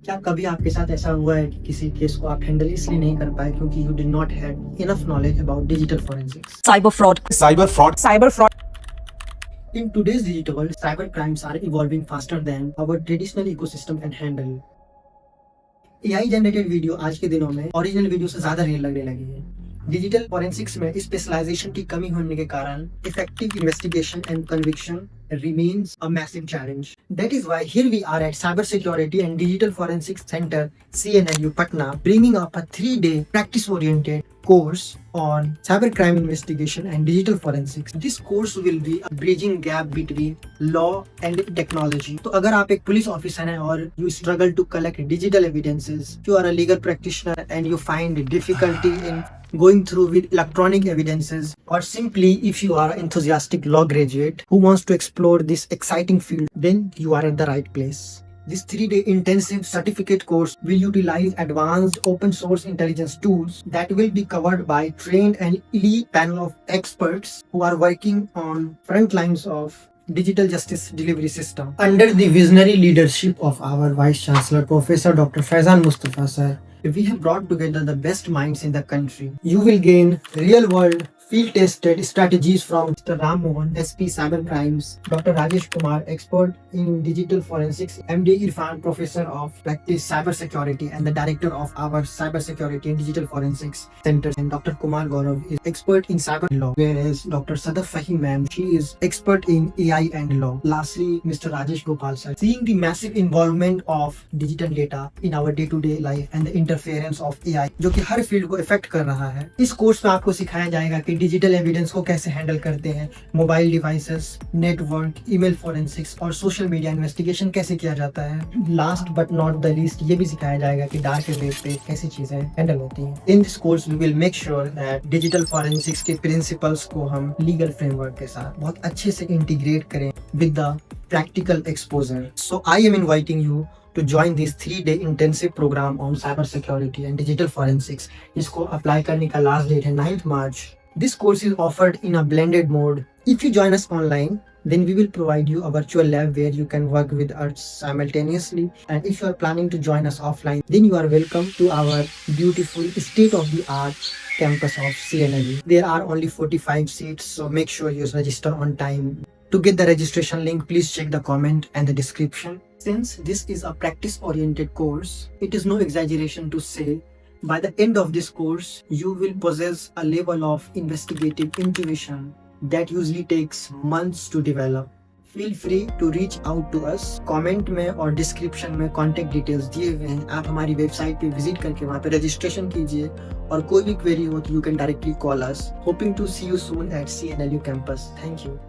क्या कभी आपके साथ ऐसा हुआ है कि किसी केस को आप हैंडल इसलिए नहीं कर पाए क्योंकि you did not have enough knowledge about digital forensics? cyber fraud. In today's digital world, cyber crimes are evolving faster than our traditional ecosystem can handle. AI generated video आज के दिनों में ओरिजिनल वीडियो से ज्यादा real लगने लगी है। Digital forensics में स्पेशलाइजेशन की कमी होने के कारण effective investigation and conviction remains a massive challenge. That is why here we are at Cybersecurity and Digital Forensics Center, CNLU Patna, bringing up a 3-day practice-oriented course on cybercrime investigation and digital forensics. This course will be a bridging gap between law and technology. तो अगर आप एक police officer हैं और you struggle to collect digital evidences, you are a legal practitioner and you find difficulty in going through with electronic evidences, or simply if you are an enthusiastic law graduate who wants to explore this exciting field, then you are at the right place. This 3-day intensive certificate course will utilize advanced open source intelligence tools that will be covered by trained and elite panel of experts who are working on front lines of digital justice delivery system. Under the visionary leadership of our Vice Chancellor, Professor Dr. Faizan Mustafa sir, we have brought together the best minds in the country. You will gain real-world, field-tested strategies from Mr. Ram Mohan, SP Cybercrimes, Dr. Rajesh Kumar, expert in digital forensics, MD Irfan, Professor of Practice Cybersecurity and the Director of our Cybersecurity and Digital Forensics Center, and Dr. Kumar Gaurav is expert in cyber law, whereas Dr. Sadaf Fahim ma'am, she is expert in AI and law. Lastly, Mr. Rajesh Gopal sir. Seeing the massive involvement of digital data in our day-to-day life and the interference of AI, जो कि हर field को effect कर रहा है, इस course में आपको सिखाया जाएगा कि डिजिटल एविडेंस को कैसे हैंडल करते हैं, mobile devices, network, email forensics और सोशल मीडिया इन्वेस्टिगेशन कैसे किया जाता है। Last but not the least ये भी सिखाया जाएगा कि डार्क वेब पे कैसी चीजें हैंडल होती हैं। In this course we will make sure that digital forensics के प्रिंसिपल्स को हम लीगल फ्रेमवर्क के साथ बहुत अच्छे से इंटीग्रेट करें with the practical exposure. So I am inviting you to join this 3-day intensive program on cybersecurity and digital forensics. इसको अप्लाई करने का लास्ट डेट है 9th March. This course is offered in a blended mode. If you join us online, then we will provide you a virtual lab where you can work with us simultaneously. And if you are planning to join us offline, then you are welcome to our beautiful state-of-the-art campus of CNLU. There are only 45 seats, so make sure you register on time. To get the registration link, please check the comment and the description. Since this is a practice-oriented course, it is no exaggeration to say by the end of this course, you will possess a level of investigative intuition that usually takes months to develop. Feel free to reach out to us. Comment में और description में contact details दिए हुए हैं। आप हमारी website पे visit करके वहाँ पे रजिस्ट्रेशन कीजिए और कोई भी क्वेरी हो तो you can directly call us. Hoping to see you soon at CNLU campus. Thank you.